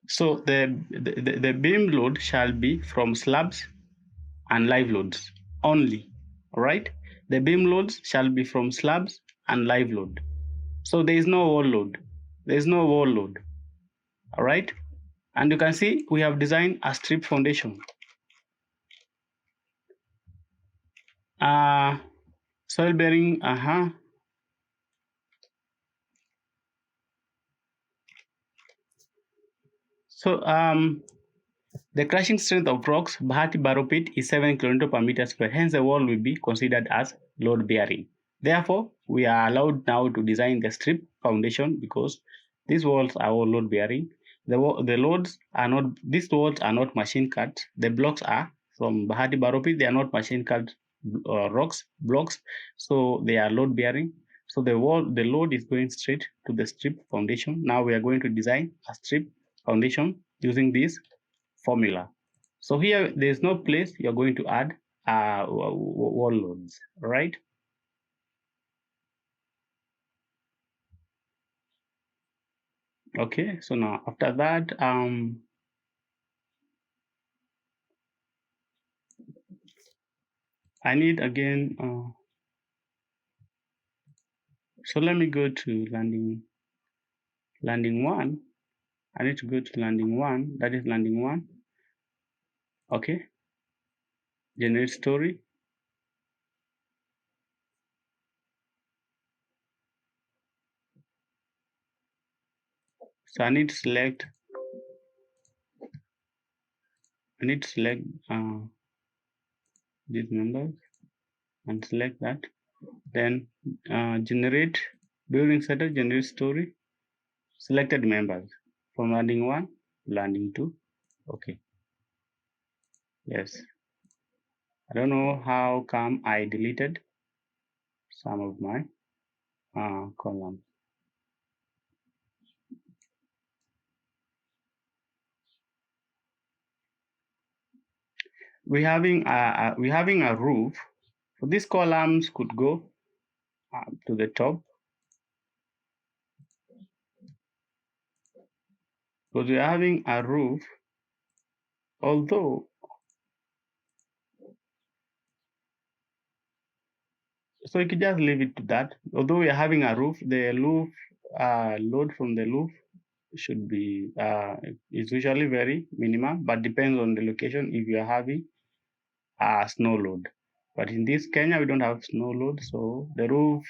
So the beam load shall be from slabs and live loads only. All right. The beam loads shall be from slabs and live load. So there is no wall load. There is no wall load. All right. And you can see we have designed a strip foundation. Soil bearing. So the crushing strength of rocks Bahati Barrow Pit is 7 kN per meter square. Hence, the wall will be considered as load bearing. Therefore, we are allowed now to design the strip foundation because these walls are all load bearing. The loads are not, these walls are not machine cut. The blocks are from Bahati Barrow Pit. They are not machine cut blocks, so they are load bearing. So the load is going straight to the strip foundation. Now we are going to design a strip foundation using this formula. So here there is no place you're going to add wall loads, right? Okay, so now after that, I need again, so let me go to landing one. I need to go to landing one, that is landing one. Okay, generate story. So I need to select these members and select that. Then generate during setup, generate story, selected members from landing one, landing two. Okay, yes. I don't know how come I deleted some of my columns. We're having a roof. So these columns could go up to the top because we're having a roof. Although, so you could just leave it to that. Although we're having a roof, the roof load from the roof should be is usually very minimal, but depends on the location. If you are having a snow load, but in this Kenya we don't have snow load, so the roof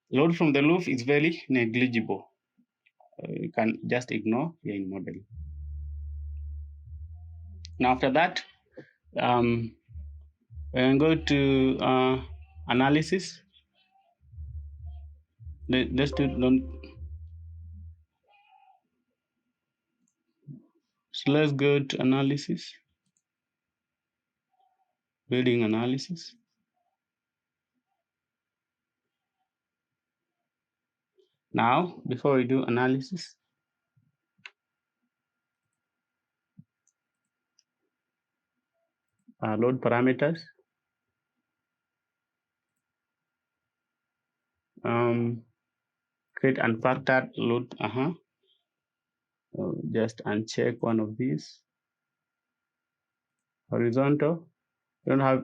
load from the roof is very negligible. You can just ignore here in model. Now after that, we can go to analysis. Let's do so let's go to analysis, building analysis. Now, before we do analysis, load parameters. Create unfactored load. Just uncheck one of these. Horizontal. You don't have.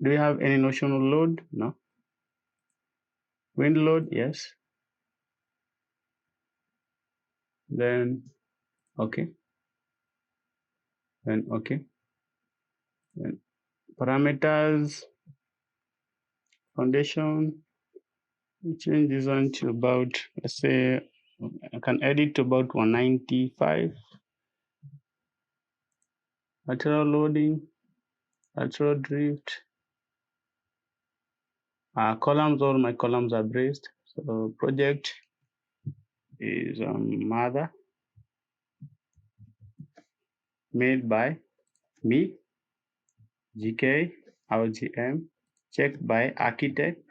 Do you have any notional load? No. Wind load, yes. Then okay. Then okay. Then parameters. Foundation. Change this one to about, let's say, I can edit to about 195. Lateral loading, lateral drift. Columns, all my columns are braced. So project is mother, made by me, GK, RGM, checked by architect.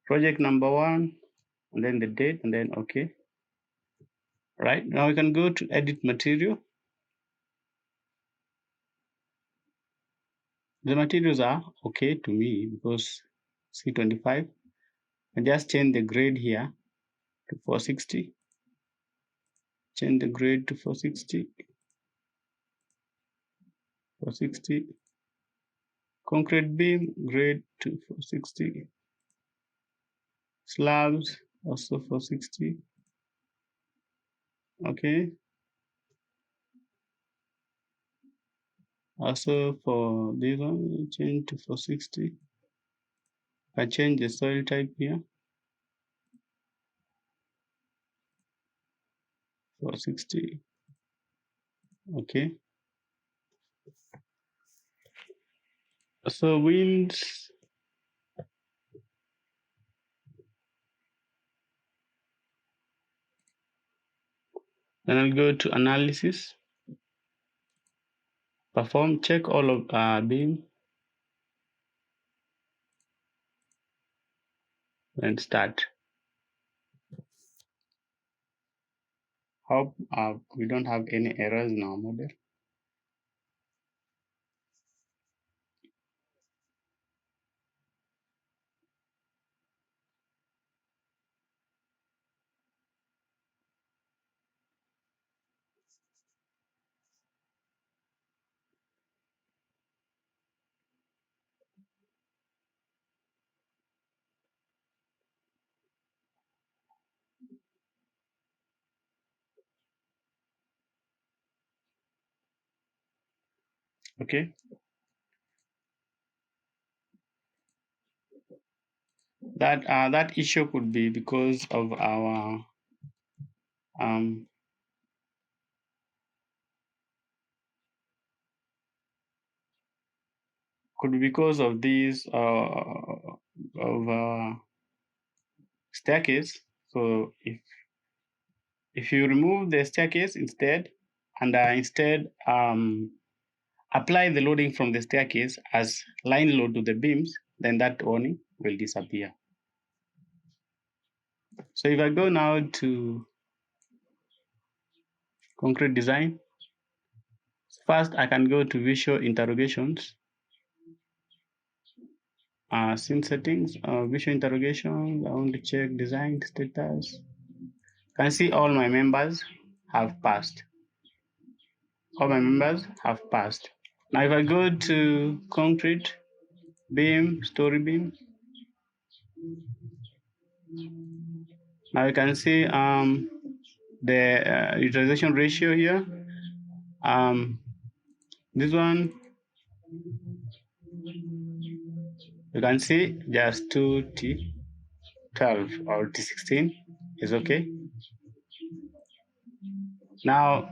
Project number one, and then the date, and then okay. Right, now we can go to edit material. The materials are okay to me because C25. And just change the grade here to 460. Change the grade to 460. 460. Concrete beam, grade to 460. Slabs, also 460. Okay. Also for this one, change to 460. I change the soil type here. 460. Okay. So winds, then I'll go to analysis. Perform, check all of beam. And start. Hope we don't have any errors in our model. Okay. That issue could be because of our um, could be because of these of staircase. So if you remove the staircase instead, and instead apply the loading from the staircase as line load to the beams, then that warning will disappear. So if I go now to concrete design, first I can go to visual interrogations, scene settings, visual interrogations. I want to check design status. Can see all my members have passed. All my members have passed. Now if I go to concrete beam, story beam, now you can see the utilization ratio here. This one you can see just 2T12 or T16 is okay. Now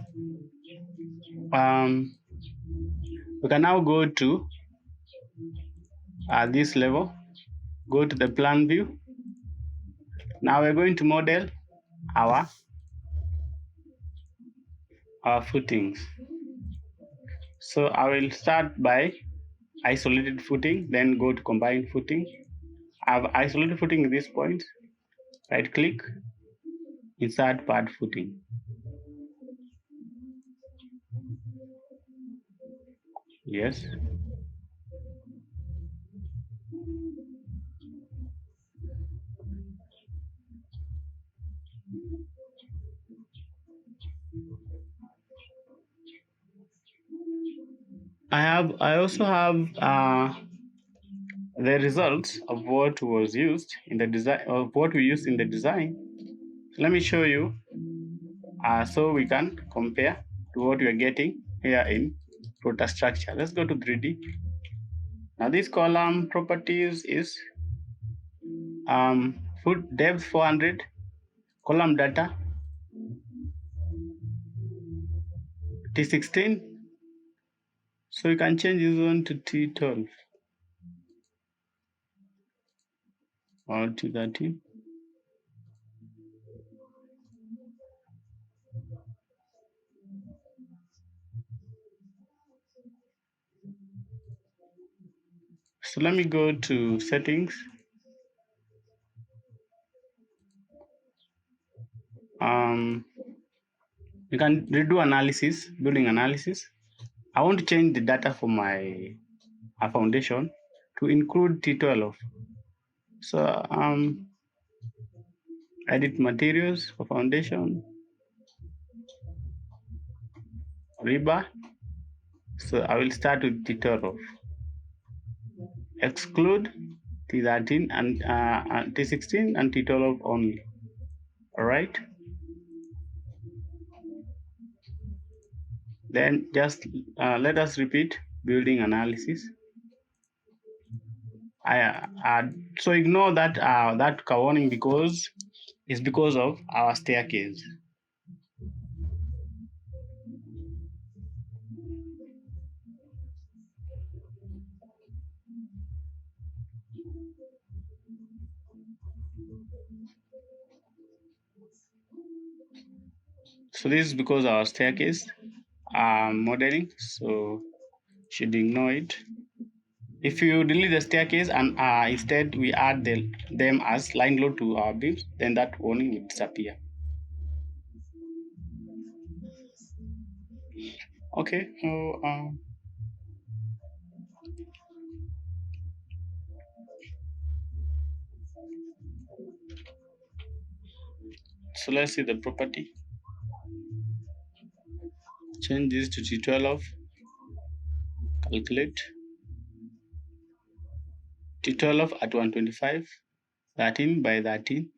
we can now go to this level, go to the plan view. Now we're going to model our footings. So I will start by isolated footing, then go to combined footing. I have isolated footing at this point. Right click, insert pad footing. Yes. I also have the results of what was used in the design, of what we used in the design. So let me show you so we can compare to what we are getting here in Prota Structure. Let's go to 3D. Now this column properties is foot depth 400, column data T16. So you can change this one to T12 or T13. So let me go to settings. You can redo analysis, building analysis. I want to change the data for my foundation to include T12. So edit materials for foundation, rebar. So I will start with T12. Exclude T13 and T16 and T12 only. All right. Then just let us repeat building analysis. So ignore that that warning because it's because of our staircase. So this is because our staircase modeling. So should ignore it. If you delete the staircase and instead we add them as line load to our beams, then that warning will disappear. Okay. So let's see the property. Change this to T12. Calculate. T12 at 125. 13 by 13.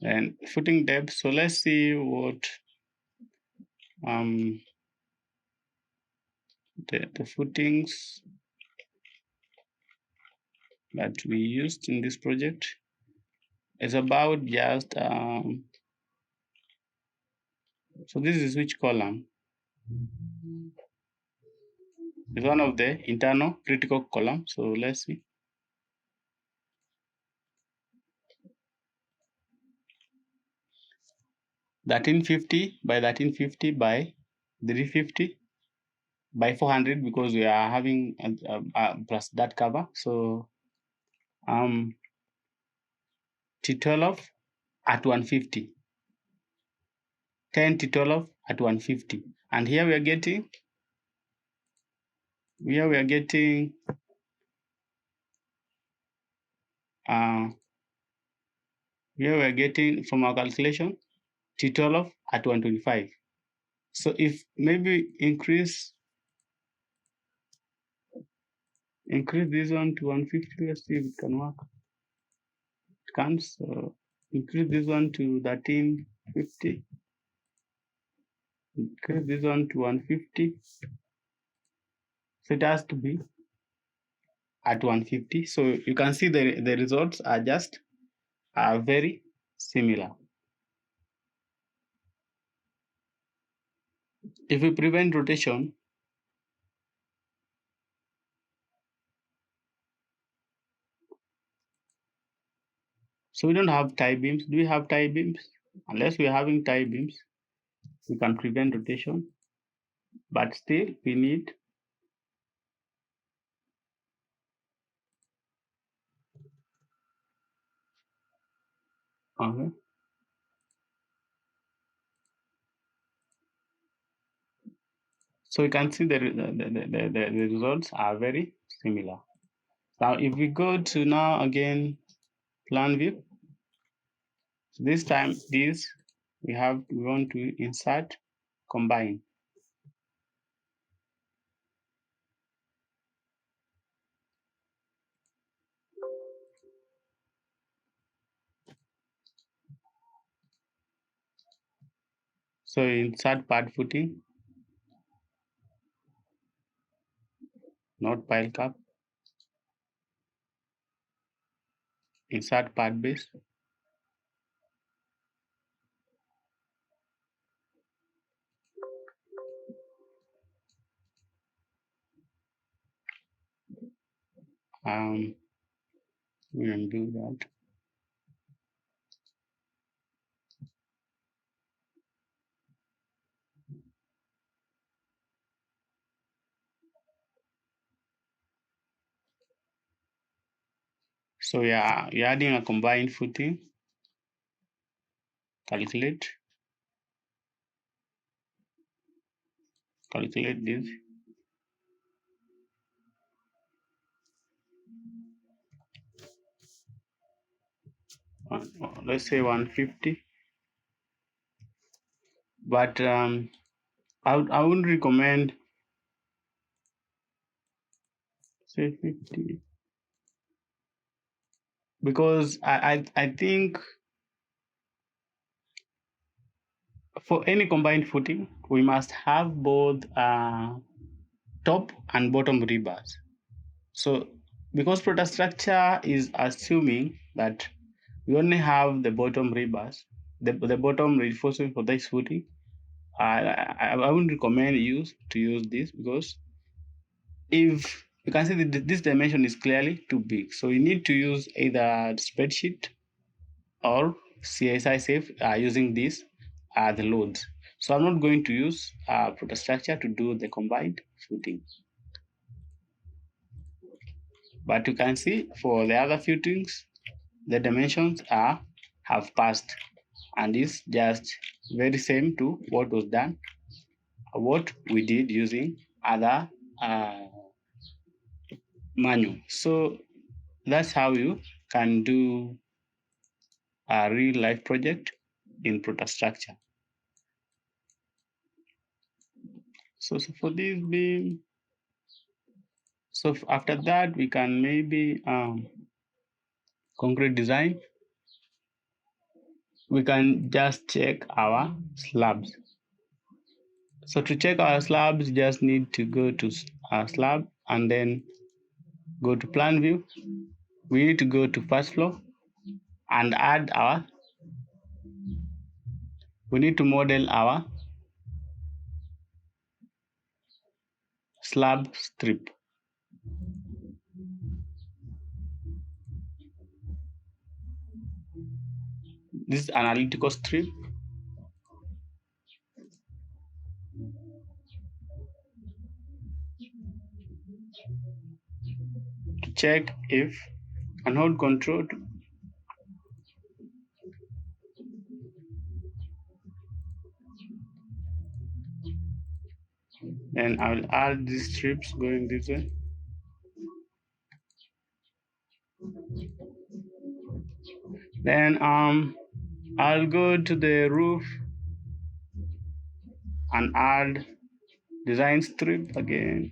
And footing depth. So let's see what the footings that we used in this project is about just so this is which column? It's one of the internal critical column. So let's see. 1350 by 1350 by 350 by 400 because we are having plus that cover. So T12 at 150, 10 T12 at 150, and here we are getting from our calculation T12 at 125. So if maybe increase this one to 150, let's see if it can work. It can. So increase this one to 1350. Increase this one to 150. So it has to be at 150. So you can see the results are very similar. If we prevent rotation, so we don't have tie beams. Do we have tie beams? Unless we are having tie beams, we can prevent rotation. But still, we need okay. So you can see the results are very similar. Now, if we go to now again plan view, so this time we want to insert combine. So insert pad footing, not pile cap. Insert pad base. We can do that. So yeah, you're adding a combined footing. Calculate this. Let's say 150. But I wouldn't recommend say 50 because I think for any combined footing we must have both top and bottom rebars. So because Protastructure is assuming that we only have the bottom rebars, the bottom reinforcement for this footing, I wouldn't recommend to use this because if you can see that this dimension is clearly too big, so you need to use either spreadsheet or CSI safe using this the loads. So I'm not going to use Protastructure to do the combined footing. But you can see for the other footings, the dimensions have passed, and is just very same to what was done, what we did using other manual. So that's how you can do a real life project in Protastructure. So for this beam, so after that we can maybe concrete design. We can just check our slabs. So to check our slabs, you just need to go to our slab and then go to plan view. We need to go to first floor and we need to model our slab strip. This is analytical strip. To check if and hold control then I will add these strips going this way. Then I'll go to the roof and add design strip again.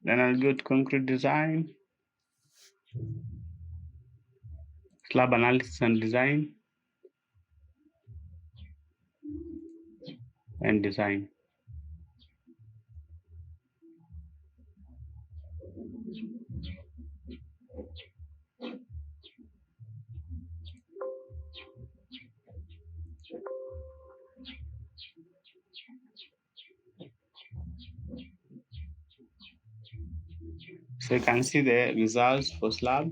Then I'll go to concrete design, slab analysis and design, and design. So you can see the results for slab.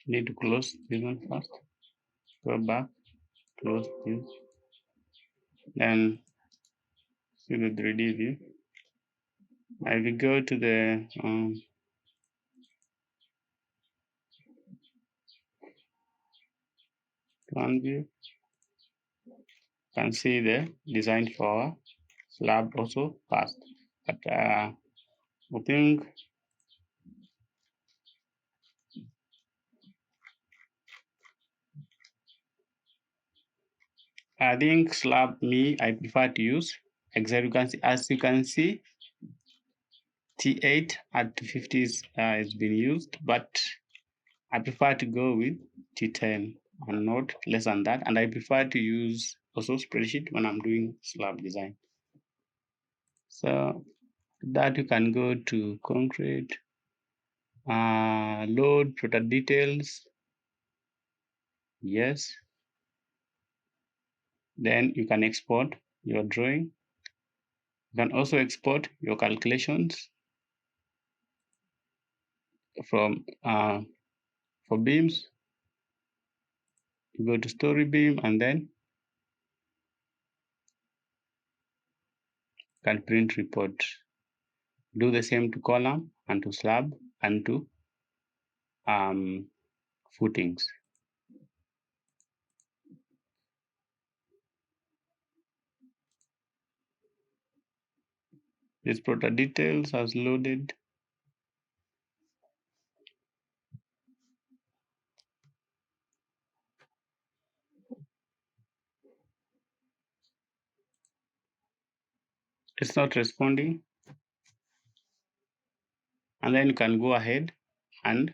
Need to close this one first. Go back, close this. Then see the 3D view. I will go to the plan view. You can see the design for slab also passed. But I think slab I prefer to use exactly. You can see, as you can see, T8 at 250 is being used, but I prefer to go with T10 and not less than that. And I prefer to use also spreadsheet when I'm doing slab design. So that you can go to concrete, load Prota details. Yes. Then you can export your drawing. You can also export your calculations from for beams. You go to story beam and then can print report. Do the same to column and to slab and to footings. This Prota details has loaded. It's not responding. And then you can go ahead and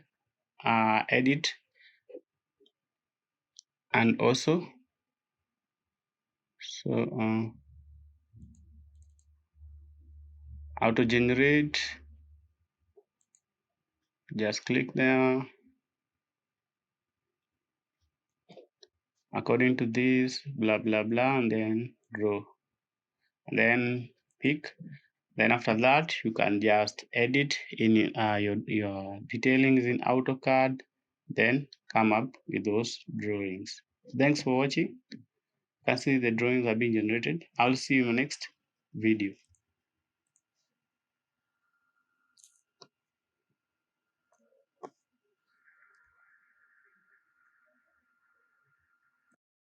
edit and also auto generate. Just click there according to this blah blah blah and then draw and then pick. Then after that you can just edit in your detailings in AutoCAD, then come up with those drawings. Thanks for watching. You can see the drawings are being generated. I'll see you in the next video.